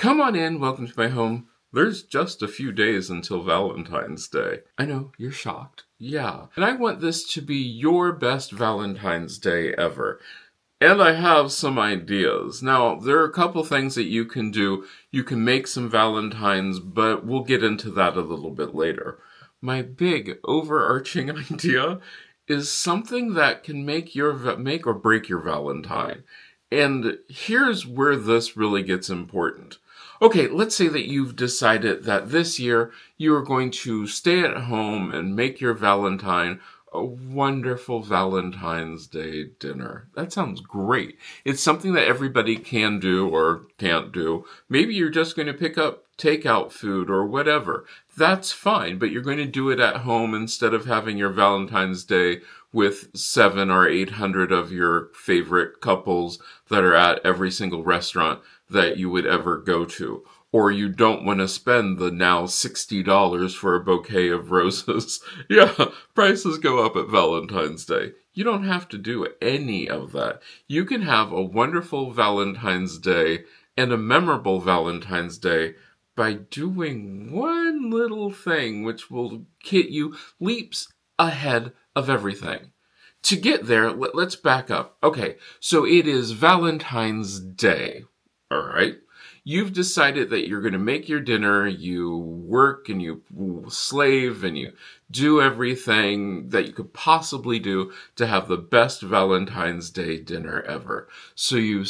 Come on in, welcome to my home. There's just a few days until Valentine's Day. I know, you're shocked. Yeah. And I want this to be your best Valentine's Day ever. And I have some ideas. Now, there are a couple things that you can do. You can make some Valentines, but we'll get into that a little bit later. My big overarching idea is something that can make or break your Valentine. And here's where this really gets important. Okay, let's say that you've decided that this year you are going to stay at home and make your Valentine a wonderful Valentine's Day dinner. That sounds great. It's something that everybody can do or can't do. Maybe you're just going to pick up takeout food or whatever. That's fine, but you're going to do it at home instead of having your Valentine's Day with 700 or 800 of your favorite couples that are at every single restaurant that you would ever go to. Or you don't want to spend the now $60 for a bouquet of roses. Yeah, prices go up at Valentine's Day. You don't have to do any of that. You can have a wonderful Valentine's Day and a memorable Valentine's Day by doing one little thing which will get you leaps ahead of everything. To get there, let's back up. Okay, so it is Valentine's Day, all right? You've decided that you're going to make your dinner, you work and you slave and you do everything that you could possibly do to have the best Valentine's Day dinner ever. So you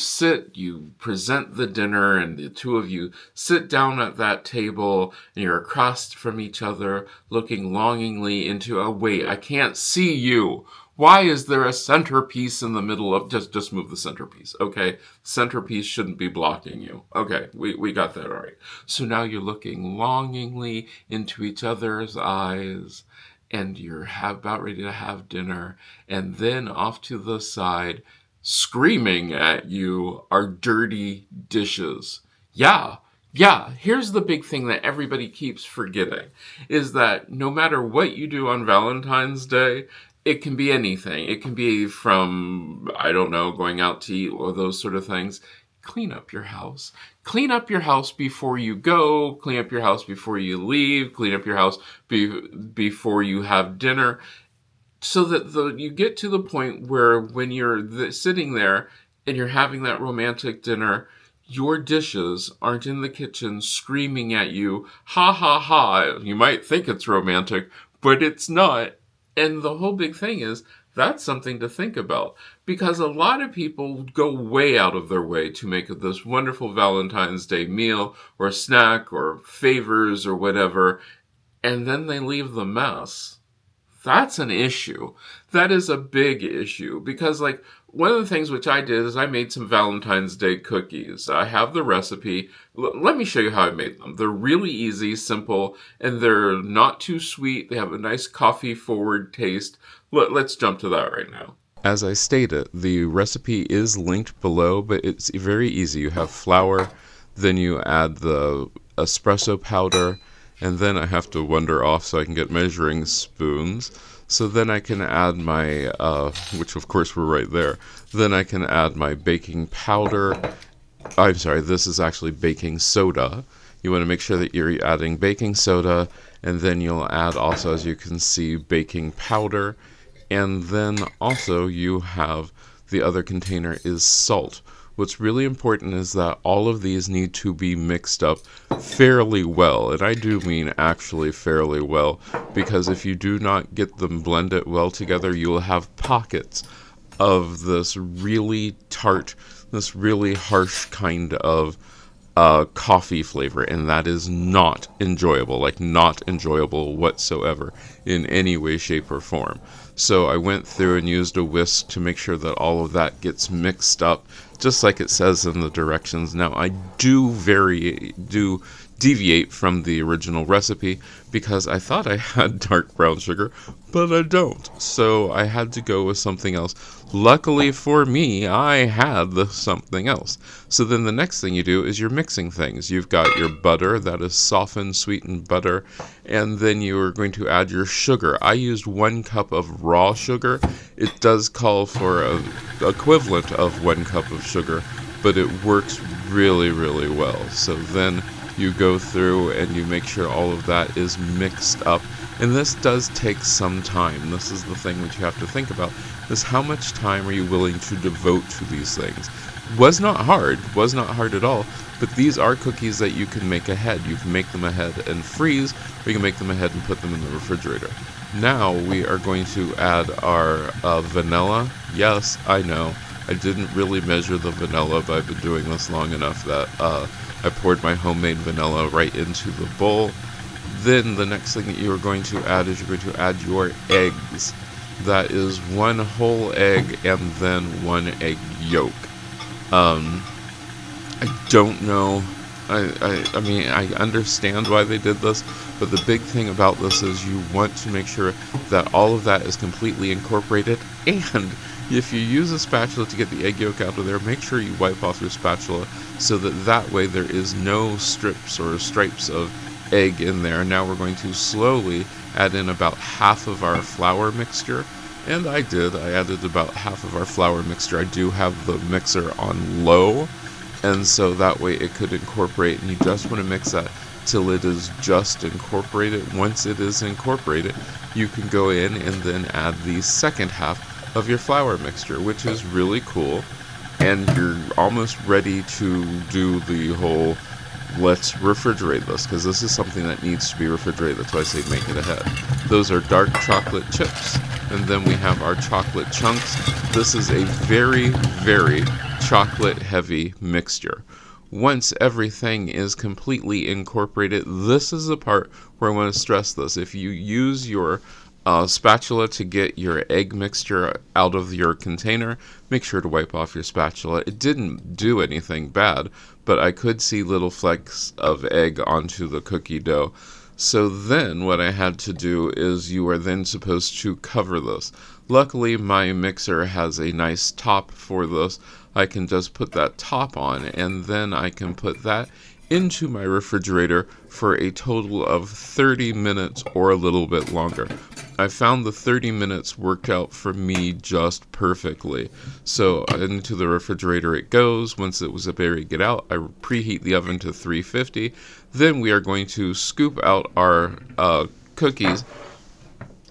present the dinner, and the two of you sit down at that table and you're across from each other looking longingly into, oh wait, I can't see you. Why is there a centerpiece in the middle of... Just move the centerpiece, okay? Centerpiece shouldn't be blocking you. Okay, we got that all right. So now you're looking longingly into each other's eyes, and you're about ready to have dinner, and then off to the side, screaming at you, are dirty dishes. Yeah, here's the big thing that everybody keeps forgetting, is that no matter what you do on Valentine's Day, it can be anything. It can be from, I don't know, going out to eat or those sort of things. Clean up your house. Clean up your house before you go. Clean up your house before you leave. Clean up your house before you have dinner. So that you get to the point where when you're sitting there and you're having that romantic dinner, your dishes aren't in the kitchen screaming at you, ha ha ha. You might think it's romantic, but it's not. And the whole big thing is, that's something to think about, because a lot of people go way out of their way to make this wonderful Valentine's Day meal or snack or favors or whatever, and then they leave the mess. That's an issue. That is a big issue, because one of the things which I did is I made some Valentine's Day cookies. I have the recipe. Let me show you how I made them. They're really easy, simple, and they're not too sweet. They have a nice coffee-forward taste. Let's jump to that right now. As I stated, the recipe is linked below, but it's very easy. You have flour, then you add the espresso powder, and then I have to wander off so I can get measuring spoons. So then I can add my, which of course were right there. Then I can add my baking powder. I'm sorry, this is actually baking soda. You want to make sure that you're adding baking soda, and then you'll add also, as you can see, baking powder. And then also you have the other container is salt. What's really important is that all of these need to be mixed up fairly well. And I do mean actually fairly well, because if you do not get them blended well together, you will have pockets of this really tart, this really harsh kind of coffee flavor. And that is not enjoyable, not enjoyable whatsoever in any way, shape, or form. So I went through and used a whisk to make sure that all of that gets mixed up, just like it says in the directions. Now, I do deviate from the original recipe because I thought I had dark brown sugar, but I don't. So I had to go with something else. Luckily for me, I had something else. So then the next thing you do is you're mixing things. You've got your butter, that is softened, sweetened butter, and then you are going to add your sugar. I used 1 cup of raw sugar. It does call for an equivalent of 1 cup of sugar, but it works really, really well. So then you go through and you make sure all of that is mixed up. And this does take some time. This is the thing that you have to think about, is how much time are you willing to devote to these things. Was not hard at all, but these are cookies that you can make ahead. You can make them ahead and freeze, or you can make them ahead and put them in the refrigerator. Now we are going to add our vanilla. Yes, I know, I didn't really measure the vanilla, but I've been doing this long enough that I poured my homemade vanilla right into the bowl. Then the next thing that you are going to add is you're going to add your eggs. That is 1 whole egg and then 1 egg yolk. I don't know. I mean, I understand why they did this, but the big thing about this is you want to make sure that all of that is completely incorporated, and if you use a spatula to get the egg yolk out of there, make sure you wipe off your spatula so that way there is no strips or stripes of egg in there. Now we're going to slowly add in about half of our flour mixture, and I added about half of our flour mixture. I do have the mixer on low, and so that way it could incorporate, and you just want to mix that till it is just incorporated. Once it is incorporated, you can go in and then add the second half of your flour mixture, which is really cool, and you're almost ready to do the whole let's refrigerate this, because this is something that needs to be refrigerated. That's why I say make it ahead. Those are dark chocolate chips, and then we have our chocolate chunks. This is a very, very chocolate heavy mixture. Once everything is completely incorporated, this is the part where I want to stress this. If you use your spatula to get your egg mixture out of your container, make sure to wipe off your spatula. It didn't do anything bad, but I could see little flecks of egg onto the cookie dough. So then what I had to do is you are then supposed to cover this. Luckily, my mixer has a nice top for this. I can just put that top on, and then I can put that into my refrigerator for a total of 30 minutes or a little bit longer. I found the 30 minutes worked out for me just perfectly. So into the refrigerator it goes. Once it was ready to get out, I preheat the oven to 350. Then we are going to scoop out our cookies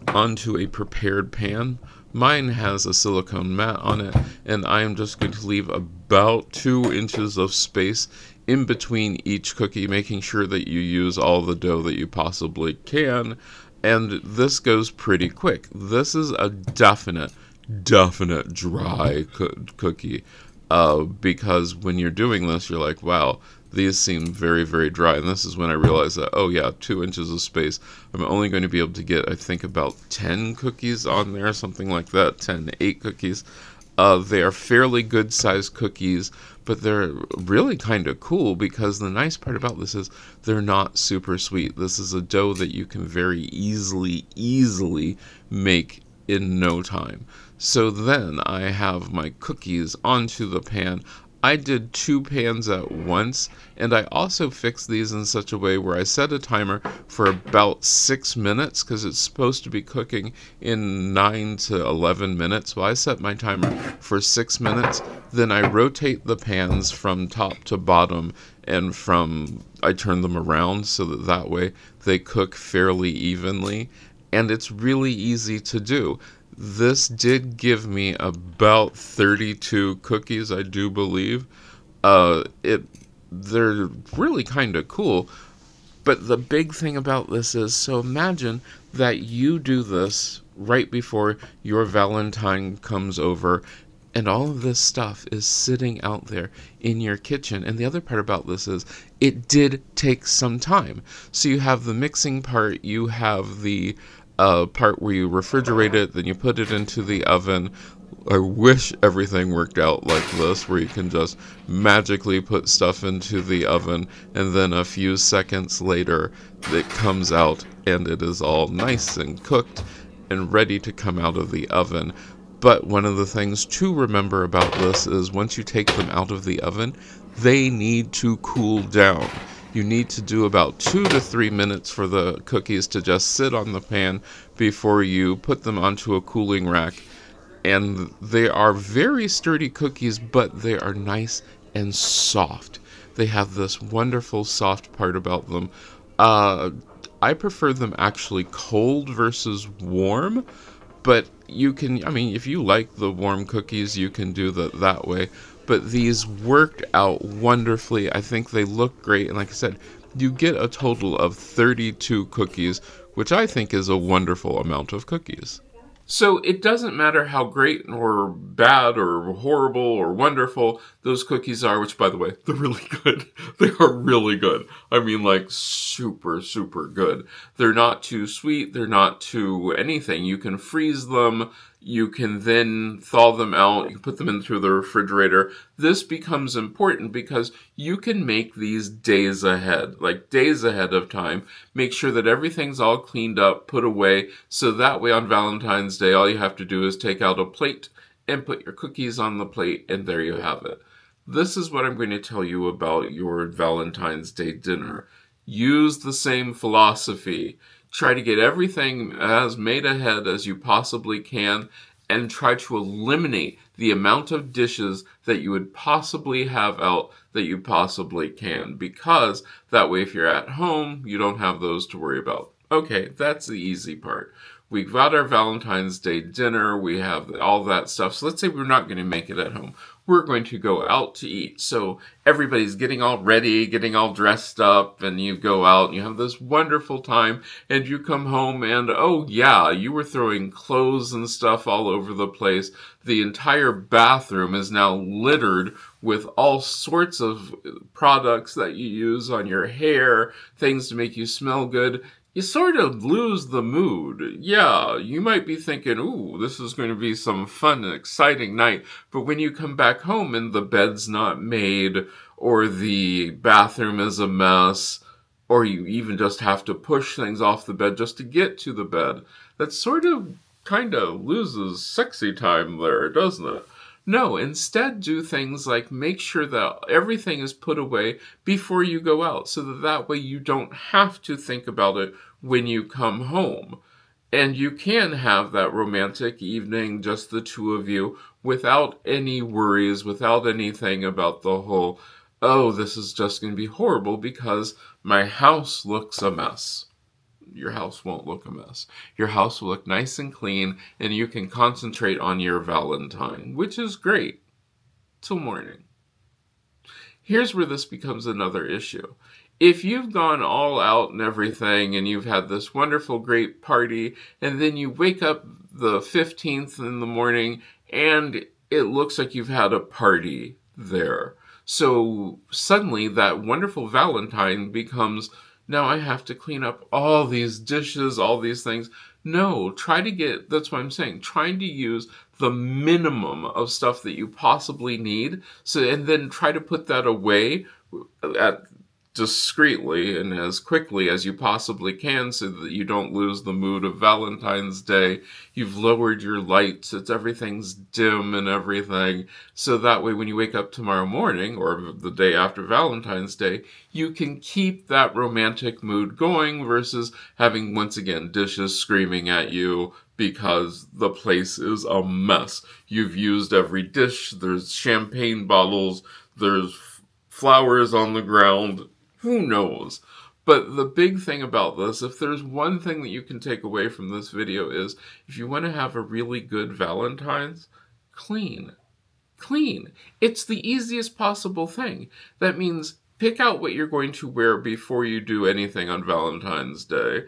onto a prepared pan. Mine has a silicone mat on it, and I am just going to leave about 2 inches of space in between each cookie, making sure that you use all the dough that you possibly can. And this goes pretty quick. This is a definite dry cookie, because when you're doing this, you're like, wow, these seem very, very dry. And this is when I realized that, oh yeah, 2 inches of space. I'm only going to be able to get, I think, about 10 cookies on there, something like that, 10 to 8 cookies. They are fairly good sized cookies, but they're really kind of cool because the nice part about this is they're not super sweet. This is a dough that you can very easily make in no time. So then I have my cookies onto the pan. I did 2 pans at once, and I also fixed these in such a way where I set a timer for about 6 minutes because it's supposed to be cooking in 9 to 11 minutes. Well, I set my timer for 6 minutes, then I rotate the pans from top to bottom, and I turn them around so that way they cook fairly evenly, and it's really easy to do. This did give me about 32 cookies, I do believe. They're really kind of cool. But the big thing about this is, so imagine that you do this right before your Valentine comes over, and all of this stuff is sitting out there in your kitchen. And the other part about this is it did take some time. So you have the mixing part, you have the part where you refrigerate it, then you put it into the oven. I wish everything worked out like this, where you can just magically put stuff into the oven, and then a few seconds later it comes out and it is all nice and cooked and ready to come out of the oven. But one of the things to remember about this is once you take them out of the oven, they need to cool down. You need to do about 2 to 3 minutes for the cookies to just sit on the pan before you put them onto a cooling rack. And they are very sturdy cookies, but they are nice and soft. They have this wonderful soft part about them. I prefer them actually cold versus warm, but you can, I mean, if you like the warm cookies, you can do that way. But these worked out wonderfully. I think they look great. And like I said, you get a total of 32 cookies, which I think is a wonderful amount of cookies. So it doesn't matter how great or bad or horrible or wonderful those cookies are, which, by the way, they're really good. They are really good. I mean, like, super, super good. They're not too sweet. They're not too anything. You can freeze them. You can then thaw them out. You can put them into the refrigerator. This becomes important because you can make these days ahead, like days ahead of time. Make sure that everything's all cleaned up, put away, so that way on Valentine's Day, all you have to do is take out a plate and put your cookies on the plate, and there you have it. This is what I'm going to tell you about your Valentine's Day dinner. Use the same philosophy. Try to get everything as made ahead as you possibly can, and try to eliminate the amount of dishes that you would possibly have out that you possibly can, because that way if you're at home, you don't have those to worry about. Okay, that's the easy part. We've got our Valentine's Day dinner, we have all that stuff. So let's say we're not going to make it at home. We're going to go out to eat. So everybody's getting all ready, getting all dressed up, and you go out and you have this wonderful time, and you come home and, oh yeah, you were throwing clothes and stuff all over the place. The entire bathroom is now littered with all sorts of products that you use on your hair, things to make you smell good. You sort of lose the mood. Yeah, you might be thinking, ooh, this is going to be some fun and exciting night. But when you come back home and the bed's not made, or the bathroom is a mess, or you even just have to push things off the bed just to get to the bed, that sort of kind of loses sexy time there, doesn't it? No, instead do things like make sure that everything is put away before you go out, so that way you don't have to think about it when you come home. And you can have that romantic evening, just the two of you, without any worries, without anything about the whole, oh, this is just going to be horrible because my house looks a mess. Your house won't look a mess. Your house will look nice and clean, and you can concentrate on your Valentine, which is great. Till morning. Here's where this becomes another issue. If you've gone all out and everything, and you've had this wonderful, great party, and then you wake up the 15th in the morning, and it looks like you've had a party there. So suddenly that wonderful Valentine becomes, now I have to clean up all these dishes, all these things. No, that's what I'm saying, trying to use the minimum of stuff that you possibly need, and then try to put that away discreetly and as quickly as you possibly can, so that you don't lose the mood of Valentine's Day. You've lowered your lights, everything's dim and everything, so that way when you wake up tomorrow morning or the day after Valentine's Day, you can keep that romantic mood going versus having, once again, dishes screaming at you because the place is a mess. You've used every dish, there's champagne bottles, there's flowers on the ground. Who knows? But the big thing about this, if there's one thing that you can take away from this video, is if you want to have a really good Valentine's, clean. Clean. It's the easiest possible thing. That means pick out what you're going to wear before you do anything on Valentine's Day.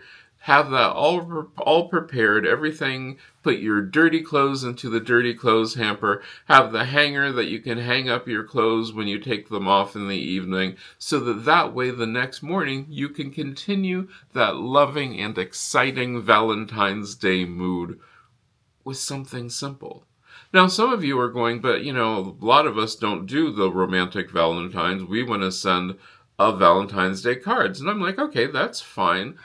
Have that all prepared, everything, put your dirty clothes into the dirty clothes hamper, have the hanger that you can hang up your clothes when you take them off in the evening, so that way the next morning you can continue that loving and exciting Valentine's Day mood with something simple. Now, some of you are going, but a lot of us don't do the romantic Valentines. We want to send a Valentine's Day cards. And I'm like, okay, that's fine.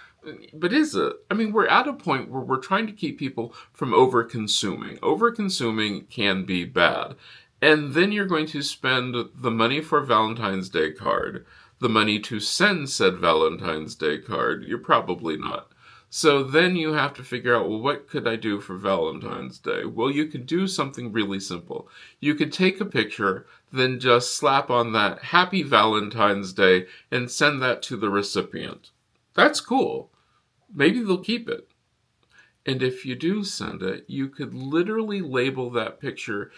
But is it? I mean, we're at a point where we're trying to keep people from over-consuming. Over-consuming can be bad. And then you're going to spend the money for a Valentine's Day card, the money to send said Valentine's Day card. You're probably not. So then you have to figure out, well, what could I do for Valentine's Day? Well, you could do something really simple. You could take a picture, then just slap on that Happy Valentine's Day and send that to the recipient. That's cool. Maybe they'll keep it. And if you do send it, you could literally label that picture,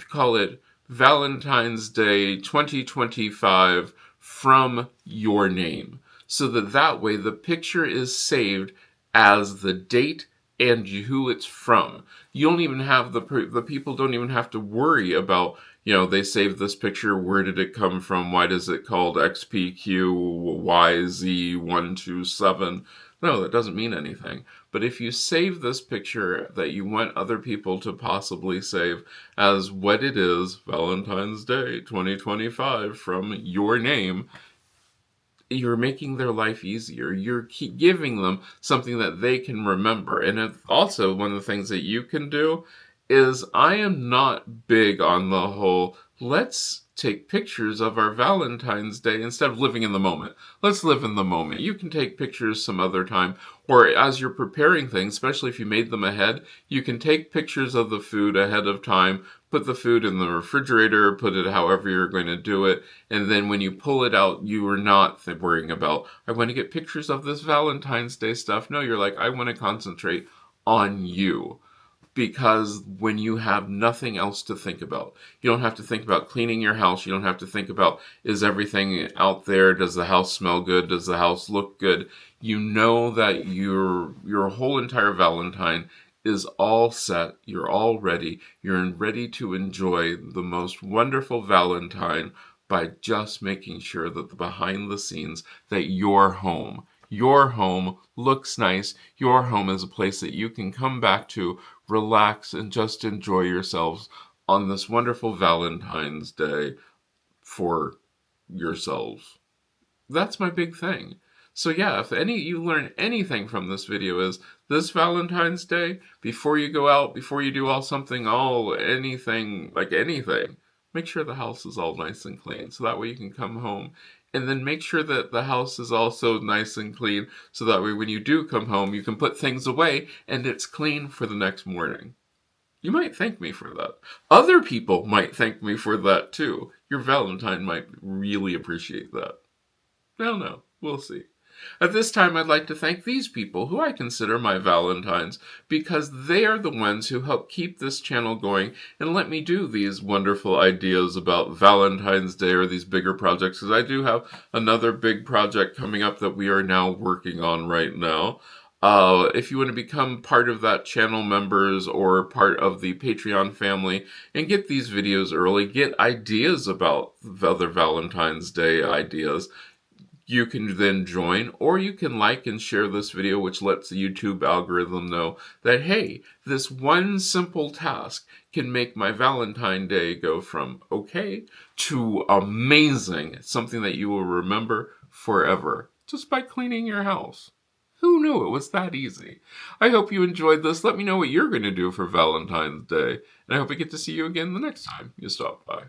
call it Valentine's Day 2025 from your name. So that way the picture is saved as the date and who it's from. You don't even have the people don't even have to worry about, they saved this picture, where did it come from? Why is it called XPQYZ127? No, that doesn't mean anything. But if you save this picture that you want other people to possibly save as what it is, Valentine's Day 2025 from your name, you're making their life easier. You're giving them something that they can remember. And also, one of the things that you can do is, I am not big on the whole, let's take pictures of our Valentine's Day instead of living in the moment. Let's live in the moment. You can take pictures some other time, or as you're preparing things, especially if you made them ahead, you can take pictures of the food ahead of time, put the food in the refrigerator, put it however you're going to do it, and then when you pull it out, you are not worrying about, I want to get pictures of this Valentine's Day stuff. No, you're like, I want to concentrate on you. Because when you have nothing else to think about, you don't have to think about cleaning your house. You don't have to think about, is everything out there? Does the house smell good? Does the house look good? You know that your whole entire Valentine is all set. You're all ready. You're ready to enjoy the most wonderful Valentine by just making sure that the behind the scenes, that your home looks nice. Your home is a place that you can come back to, relax, and just enjoy yourselves on this wonderful Valentine's Day for yourselves. That's my big thing. So yeah, if you learn anything from this video, is this Valentine's Day, before you go out, before you do anything, make sure the house is all nice and clean. So that way you can come home, and then make sure that the house is also nice and clean. So that way when you do come home, you can put things away and it's clean for the next morning. You might thank me for that. Other people might thank me for that too. Your Valentine might really appreciate that. I don't know. We'll see. At this time, I'd like to thank these people who I consider my Valentines, because they are the ones who help keep this channel going and let me do these wonderful ideas about Valentine's Day or these bigger projects, because I do have another big project coming up that we are now working on right now. If you want to become part of that channel members or part of the Patreon family and get these videos early, get ideas about other Valentine's Day ideas, you can then join, or you can like and share this video, which lets the YouTube algorithm know that, hey, this one simple task can make my Valentine Day go from okay to amazing, something that you will remember forever, just by cleaning your house. Who knew it was that easy? I hope you enjoyed this. Let me know what you're going to do for Valentine's Day, and I hope I get to see you again the next time you stop by.